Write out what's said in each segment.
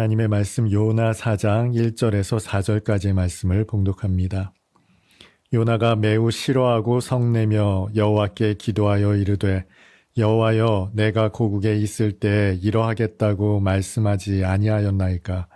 하나님의 말씀 요나 4장 1절에서 4절까지의 말씀을 봉독합니다. 요나가 매우 싫어하고 성내며 여호와께 기도하여 이르되 여호와여 내가 고국에 있을 때 이러하겠다고 말씀하지 아니하였나이까.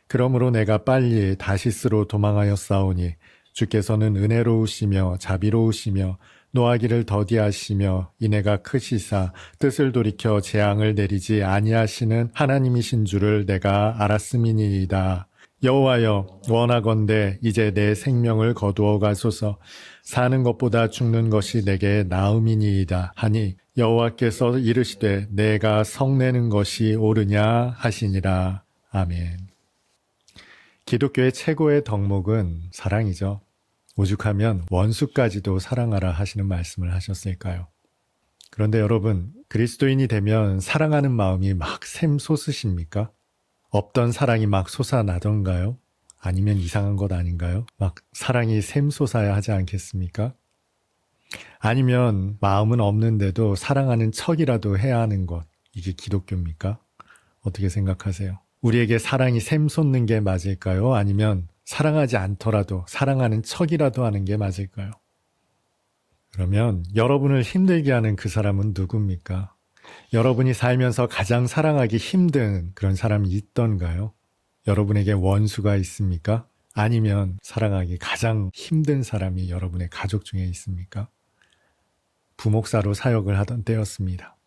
그러므로 내가 빨리 다시스로 도망하였사오니 주께서는 은혜로우시며 자비로우시며 노하기를 더디하시며 인애가 크시사 뜻을 돌이켜 재앙을 내리지 아니하시는 하나님이신 줄을 내가 알았음이니이다. 여호와여 원하건대 이제 내 생명을 거두어 가소서. 사는 것보다 죽는 것이 내게 나음이니이다 하니 여호와께서 이르시되 내가 성내는 것이 옳으냐 하시니라. 아멘. 기독교의 최고의 덕목은 사랑이죠. 오죽하면 원수까지도 사랑하라 하시는 말씀을 하셨을까요? 그런데 여러분, 그리스도인이 되면 사랑하는 마음이 막 샘솟으십니까? 없던 사랑이 막 솟아나던가요? 아니면 이상한 것 아닌가요? 막 사랑이 샘솟아야 하지 않겠습니까? 아니면 마음은 없는데도 사랑하는 척이라도 해야 하는 것, 이게 기독교입니까? 어떻게 생각하세요? 우리에게 사랑이 샘솟는 게 맞을까요? 아니면 사랑하지 않더라도 사랑하는 척이라도 하는 게 맞을까요? 그러면 여러분을 힘들게 하는 그 사람은 누굽니까? 여러분이 살면서 가장 사랑하기 힘든 그런 사람이 있던가요? 여러분에게 원수가 있습니까? 아니면 사랑하기 가장 힘든 사람이 여러분의 가족 중에 있습니까? 부목사로 사역을 하던 때였습니다.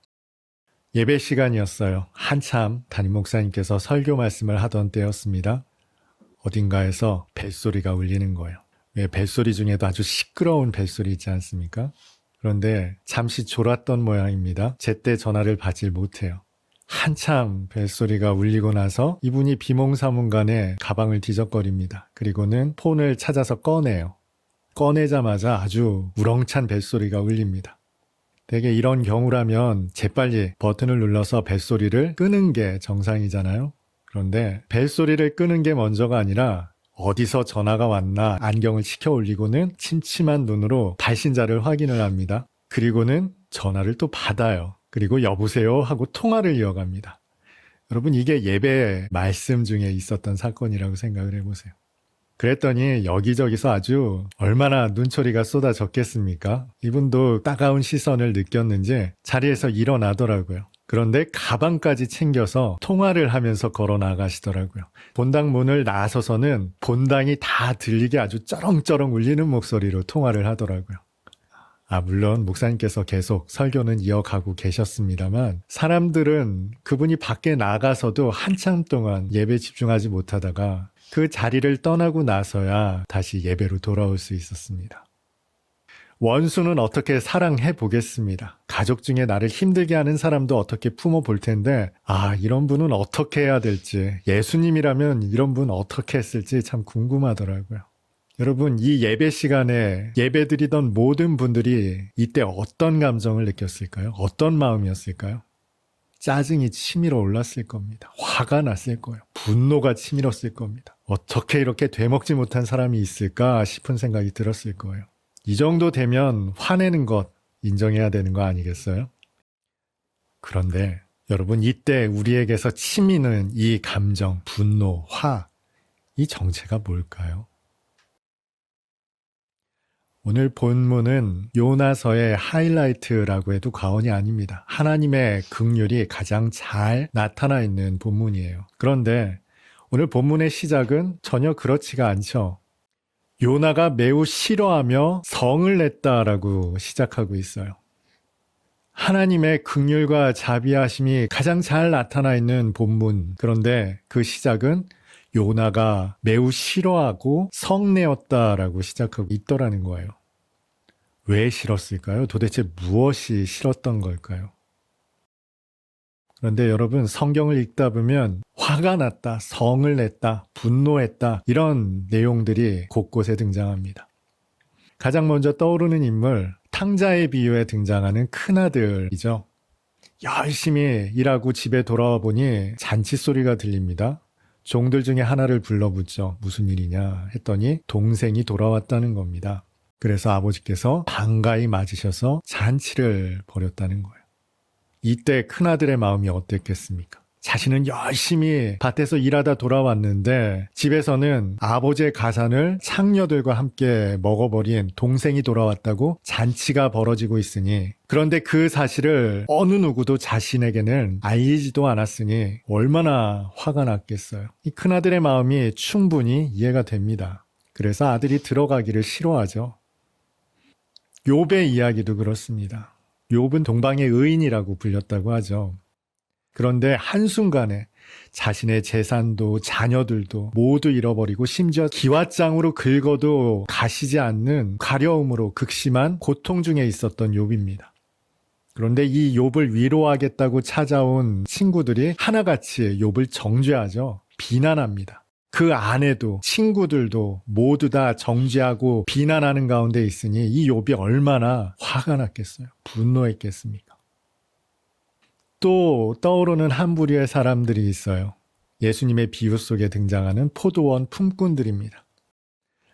예배 시간이었어요. 한참 담임 목사님께서 설교 말씀을 하던 때였습니다. 어딘가에서 벨소리가 울리는 거예요. 왜 벨소리 중에도 아주 시끄러운 벨소리 있지 않습니까? 그런데 잠시 졸았던 모양입니다. 제때 전화를 받질 못해요. 한참 벨소리가 울리고 나서 이분이 비몽사몽간에 가방을 뒤적거립니다. 그리고는 폰을 찾아서 꺼내요. 꺼내자마자 아주 우렁찬 벨소리가 울립니다. 대개 이런 경우라면 재빨리 버튼을 눌러서 벨소리를 끄는 게 정상이잖아요. 그런데 벨소리를 끄는 게 먼저가 아니라 어디서 전화가 왔나 안경을 치켜 올리고는 침침한 눈으로 발신자를 확인을 합니다. 그리고는 전화를 또 받아요. 그리고 여보세요 하고 통화를 이어갑니다. 여러분, 이게 예배 말씀 중에 있었던 사건이라고 생각을 해보세요. 그랬더니 여기저기서 아주 얼마나 눈초리가 쏟아졌겠습니까? 이분도 따가운 시선을 느꼈는지 자리에서 일어나더라고요. 그런데 가방까지 챙겨서 통화를 하면서 걸어 나가시더라고요. 본당 문을 나서서는 본당이 다 들리게 아주 쩌렁쩌렁 울리는 목소리로 통화를 하더라고요. 물론 목사님께서 계속 설교는 이어가고 계셨습니다만 사람들은 그분이 밖에 나가서도 한참 동안 예배에 집중하지 못하다가 그 자리를 떠나고 나서야 다시 예배로 돌아올 수 있었습니다. 원수는 어떻게 사랑해 보겠습니다. 가족 중에 나를 힘들게 하는 사람도 어떻게 품어 볼 텐데 이런 분은 어떻게 해야 될지, 예수님이라면 이런 분 어떻게 했을지 참 궁금하더라고요. 여러분, 이 예배 시간에 예배드리던 모든 분들이 이때 어떤 감정을 느꼈을까요? 어떤 마음이었을까요? 짜증이 치밀어 올랐을 겁니다. 화가 났을 거예요. 분노가 치밀었을 겁니다. 어떻게 이렇게 되먹지 못한 사람이 있을까 싶은 생각이 들었을 거예요. 이 정도 되면 화내는 것 인정해야 되는 거 아니겠어요? 그런데 여러분, 이때 우리에게서 치미는 이 감정, 분노, 화, 이 정체가 뭘까요? 오늘 본문은 요나서의 하이라이트라고 해도 과언이 아닙니다. 하나님의 긍휼이 가장 잘 나타나 있는 본문이에요. 그런데 오늘 본문의 시작은 전혀 그렇지가 않죠. 요나가 매우 싫어하며 성을 냈다라고 시작하고 있어요. 하나님의 긍휼과 자비하심이 가장 잘 나타나 있는 본문. 그런데 그 시작은 요나가 매우 싫어하고 성내었다라고 시작하고 있더라는 거예요. 왜 싫었을까요? 도대체 무엇이 싫었던 걸까요? 그런데 여러분, 성경을 읽다 보면 화가 났다, 성을 냈다, 분노했다, 이런 내용들이 곳곳에 등장합니다. 가장 먼저 떠오르는 인물, 탕자의 비유에 등장하는 큰아들이죠. 열심히 일하고 집에 돌아와 보니 잔치 소리가 들립니다. 종들 중에 하나를 불러붙죠. 무슨 일이냐 했더니 동생이 돌아왔다는 겁니다. 그래서 아버지께서 반가이 맞으셔서 잔치를 벌였다는 거예요. 이때 큰아들의 마음이 어땠겠습니까? 자신은 열심히 밭에서 일하다 돌아왔는데 집에서는 아버지의 가산을 창녀들과 함께 먹어버린 동생이 돌아왔다고 잔치가 벌어지고 있으니, 그런데 그 사실을 어느 누구도 자신에게는 알리지도 않았으니 얼마나 화가 났겠어요. 이 큰아들의 마음이 충분히 이해가 됩니다. 그래서 아들이 들어가기를 싫어하죠. 욥의 이야기도 그렇습니다. 욥은 동방의 의인이라고 불렸다고 하죠. 그런데 한순간에 자신의 재산도 자녀들도 모두 잃어버리고 심지어 기왓장으로 긁어도 가시지 않는 가려움으로 극심한 고통 중에 있었던 욥입니다. 그런데 이 욥을 위로하겠다고 찾아온 친구들이 하나같이 욥을 정죄하죠. 비난합니다. 그 아내도 친구들도 모두 다 정죄하고 비난하는 가운데 있으니 이 욥이 얼마나 화가 났겠어요. 분노했겠습니까? 또 떠오르는 한 부류의 사람들이 있어요. 예수님의 비유 속에 등장하는 포도원 품꾼들입니다.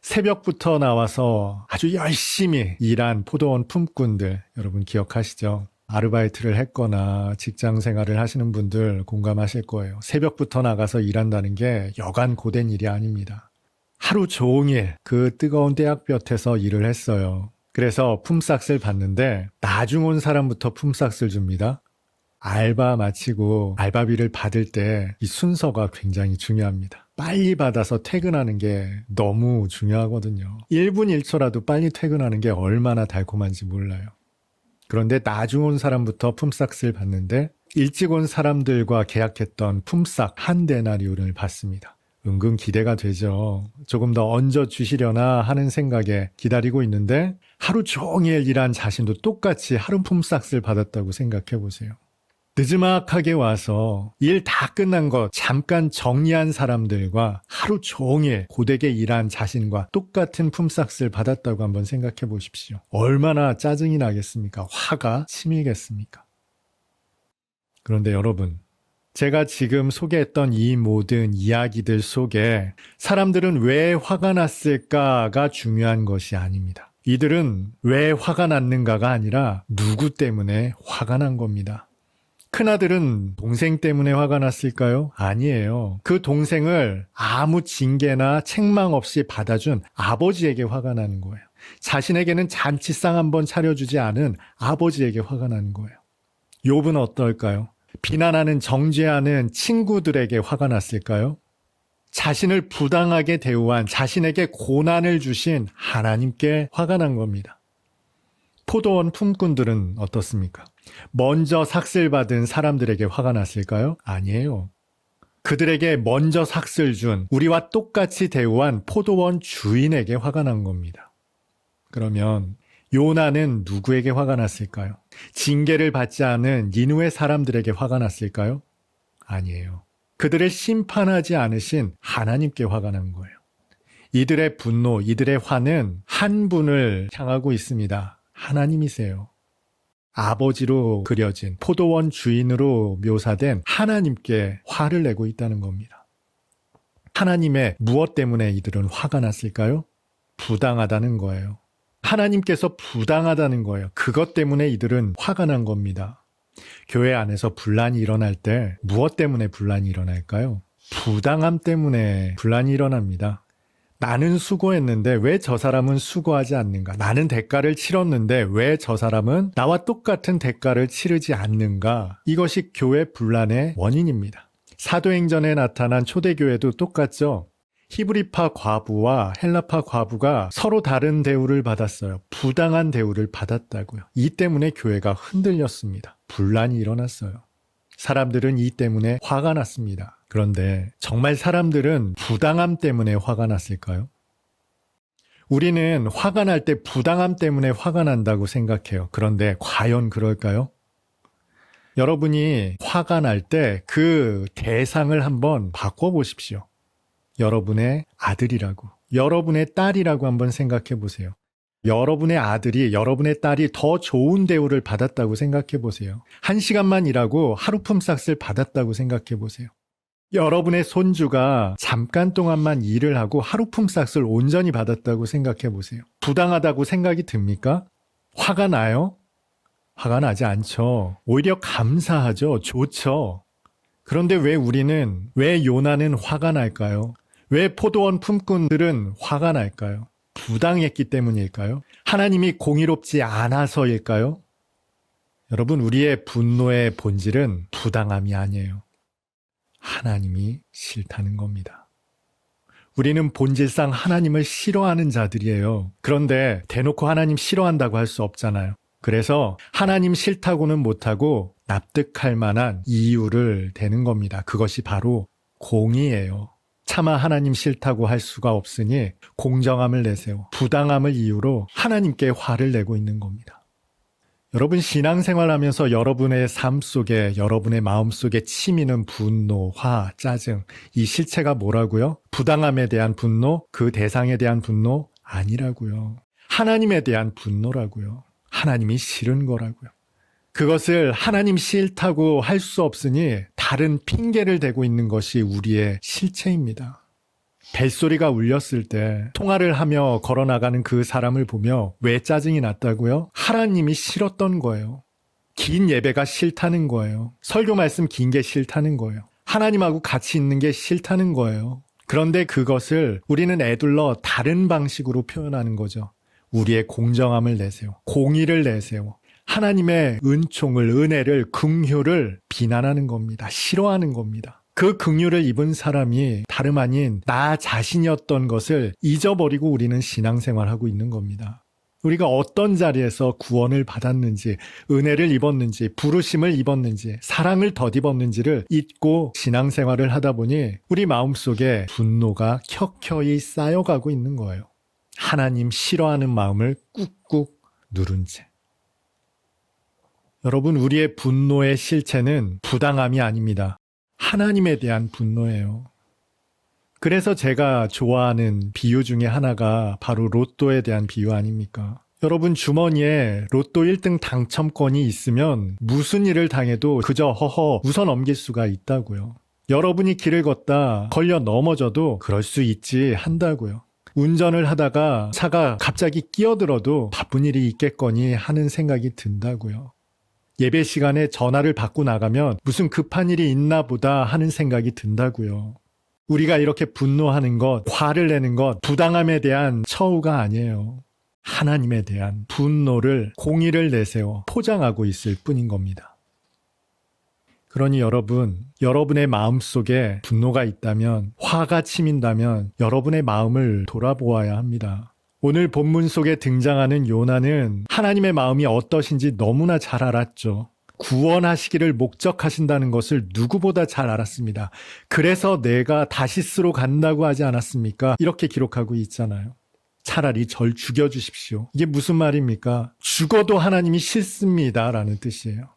새벽부터 나와서 아주 열심히 일한 포도원 품꾼들, 여러분 기억하시죠? 아르바이트를 했거나 직장 생활을 하시는 분들 공감하실 거예요. 새벽부터 나가서 일한다는 게 여간 고된 일이 아닙니다. 하루 종일 그 뜨거운 떼약볕에서 일을 했어요. 그래서 품삯을 받는데 나중 온 사람부터 품삯을 줍니다. 알바 마치고 알바비를 받을 때 이 순서가 굉장히 중요합니다. 빨리 받아서 퇴근하는 게 너무 중요하거든요. 1분 1초라도 빨리 퇴근하는 게 얼마나 달콤한지 몰라요. 그런데 나중 온 사람부터 품삯을 받는데 일찍 온 사람들과 계약했던 품삯 한 데나리온을 받습니다. 은근 기대가 되죠. 조금 더 얹어 주시려나 하는 생각에 기다리고 있는데 하루 종일 일한 자신도 똑같이 하루 품삯을 받았다고 생각해 보세요. 늦지막하게 와서 일 다 끝난 거 잠깐 정리한 사람들과 하루 종일 고되게 일한 자신과 똑같은 품삯을 받았다고 한번 생각해 보십시오. 얼마나 짜증이 나겠습니까? 화가 치밀겠습니까? 그런데 여러분, 제가 지금 소개했던 이 모든 이야기들 속에 사람들은 왜 화가 났을까가 중요한 것이 아닙니다. 이들은 왜 화가 났는가가 아니라 누구 때문에 화가 난 겁니다. 큰아들은 동생 때문에 화가 났을까요? 아니에요. 그 동생을 아무 징계나 책망 없이 받아준 아버지에게 화가 나는 거예요. 자신에게는 잔치상 한번 차려주지 않은 아버지에게 화가 나는 거예요. 욥은 어떨까요? 비난하는 정죄하는 친구들에게 화가 났을까요? 자신을 부당하게 대우한 자신에게 고난을 주신 하나님께 화가 난 겁니다. 포도원 품꾼들은 어떻습니까? 먼저 삭슬 받은 사람들에게 화가 났을까요? 아니에요. 그들에게 먼저 삭슬 준 우리와 똑같이 대우한 포도원 주인에게 화가 난 겁니다. 그러면 요나는 누구에게 화가 났을까요? 징계를 받지 않은 니느웨 사람들에게 화가 났을까요? 아니에요. 그들을 심판하지 않으신 하나님께 화가 난 거예요. 이들의 분노, 이들의 화는 한 분을 향하고 있습니다. 하나님이세요. 아버지로 그려진 포도원 주인으로 묘사된 하나님께 화를 내고 있다는 겁니다. 하나님의 무엇 때문에 이들은 화가 났을까요? 부당하다는 거예요. 하나님께서 부당하다는 거예요. 그것 때문에 이들은 화가 난 겁니다. 교회 안에서 분란이 일어날 때 무엇 때문에 분란이 일어날까요? 부당함 때문에 분란이 일어납니다. 나는 수고했는데 왜 저 사람은 수고하지 않는가? 나는 대가를 치렀는데 왜 저 사람은 나와 똑같은 대가를 치르지 않는가? 이것이 교회 분란의 원인입니다. 사도행전에 나타난 초대교회도 똑같죠? 히브리파 과부와 헬라파 과부가 서로 다른 대우를 받았어요. 부당한 대우를 받았다고요. 이 때문에 교회가 흔들렸습니다. 분란이 일어났어요. 사람들은 이 때문에 화가 났습니다. 그런데 정말 사람들은 부당함 때문에 화가 났을까요? 우리는 화가 날 때 부당함 때문에 화가 난다고 생각해요. 그런데 과연 그럴까요? 여러분이 화가 날 때 그 대상을 한번 바꿔보십시오. 여러분의 아들이라고, 여러분의 딸이라고 한번 생각해 보세요. 여러분의 아들이, 여러분의 딸이 더 좋은 대우를 받았다고 생각해 보세요. 1시간만 일하고 하루 품삯을 받았다고 생각해 보세요. 여러분의 손주가 잠깐 동안만 일을 하고 하루 품삯을 온전히 받았다고 생각해 보세요. 부당하다고 생각이 듭니까? 화가 나요? 화가 나지 않죠. 오히려 감사하죠. 좋죠. 그런데 왜 요나는 화가 날까요? 왜 포도원 품꾼들은 화가 날까요? 부당했기 때문일까요? 하나님이 공의롭지 않아서일까요? 여러분, 우리의 분노의 본질은 부당함이 아니에요. 하나님이 싫다는 겁니다. 우리는 본질상 하나님을 싫어하는 자들이에요. 그런데 대놓고 하나님 싫어한다고 할 수 없잖아요. 그래서 하나님 싫다고는 못하고 납득할 만한 이유를 대는 겁니다. 그것이 바로 공의예요. 차마 하나님 싫다고 할 수가 없으니 공정함을 내세워 부당함을 이유로 하나님께 화를 내고 있는 겁니다. 여러분, 신앙생활하면서 여러분의 삶 속에, 여러분의 마음 속에 치미는 분노, 화, 짜증, 이 실체가 뭐라고요? 부당함에 대한 분노, 그 대상에 대한 분노 아니라고요. 하나님에 대한 분노라고요. 하나님이 싫은 거라고요. 그것을 하나님 싫다고 할 수 없으니 다른 핑계를 대고 있는 것이 우리의 실체입니다. 벨소리가 울렸을 때 통화를 하며 걸어나가는 그 사람을 보며 왜 짜증이 났다고요? 하나님이 싫었던 거예요. 긴 예배가 싫다는 거예요. 설교 말씀 긴 게 싫다는 거예요. 하나님하고 같이 있는 게 싫다는 거예요. 그런데 그것을 우리는 애둘러 다른 방식으로 표현하는 거죠. 우리의 공정함을 내세워, 공의를 내세워, 하나님의 은총을, 은혜를, 긍휼을 비난하는 겁니다. 싫어하는 겁니다. 그 긍휼을 입은 사람이 다름 아닌 나 자신이었던 것을 잊어버리고 우리는 신앙생활하고 있는 겁니다. 우리가 어떤 자리에서 구원을 받았는지, 은혜를 입었는지, 부르심을 입었는지, 사랑을 덧입었는지를 잊고 신앙생활을 하다 보니 우리 마음속에 분노가 켜켜이 쌓여가고 있는 거예요. 하나님 싫어하는 마음을 꾹꾹 누른 채. 여러분, 우리의 분노의 실체는 부당함이 아닙니다. 하나님에 대한 분노예요. 그래서 제가 좋아하는 비유 중에 하나가 바로 로또에 대한 비유 아닙니까? 여러분, 주머니에 로또 1등 당첨권이 있으면 무슨 일을 당해도 그저 허허 웃어 넘길 수가 있다고요. 여러분이 길을 걷다 걸려 넘어져도 그럴 수 있지 한다고요. 운전을 하다가 차가 갑자기 끼어들어도 바쁜 일이 있겠거니 하는 생각이 든다고요. 예배 시간에 전화를 받고 나가면 무슨 급한 일이 있나 보다 하는 생각이 든다고요. 우리가 이렇게 분노하는 것, 화를 내는 것, 부당함에 대한 처우가 아니에요. 하나님에 대한 분노를, 공의를 내세워 포장하고 있을 뿐인 겁니다. 그러니 여러분, 여러분의 마음속에 분노가 있다면, 화가 치민다면 여러분의 마음을 돌아보아야 합니다. 오늘 본문 속에 등장하는 요나는 하나님의 마음이 어떠신지 너무나 잘 알았죠. 구원하시기를 목적하신다는 것을 누구보다 잘 알았습니다. 그래서 내가 다시스로 간다고 하지 않았습니까? 이렇게 기록하고 있잖아요. 차라리 절 죽여주십시오. 이게 무슨 말입니까? 죽어도 하나님이 싫습니다 라는 뜻이에요.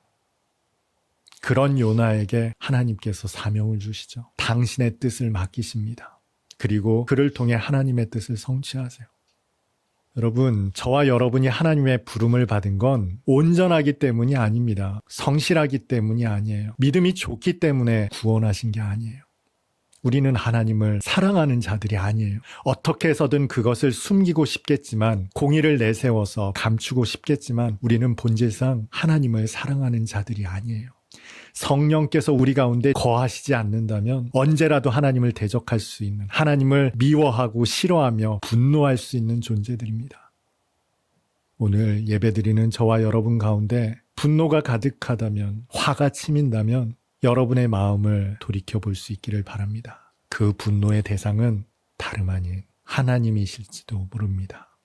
그런 요나에게 하나님께서 사명을 주시죠. 당신의 뜻을 맡기십니다. 그리고 그를 통해 하나님의 뜻을 성취하세요. 여러분, 저와 여러분이 하나님의 부름을 받은 건 온전하기 때문이 아닙니다. 성실하기 때문이 아니에요. 믿음이 좋기 때문에 구원하신 게 아니에요. 우리는 하나님을 사랑하는 자들이 아니에요. 어떻게 해서든 그것을 숨기고 싶겠지만, 공의를 내세워서 감추고 싶겠지만 우리는 본질상 하나님을 사랑하는 자들이 아니에요. 성령께서 우리 가운데 거하시지 않는다면 언제라도 하나님을 대적할 수 있는, 하나님을 미워하고 싫어하며 분노할 수 있는 존재들입니다. 오늘 예배드리는 저와 여러분 가운데 분노가 가득하다면, 화가 치민다면 여러분의 마음을 돌이켜볼 수 있기를 바랍니다. 그 분노의 대상은 다름 아닌 하나님이실지도 모릅니다.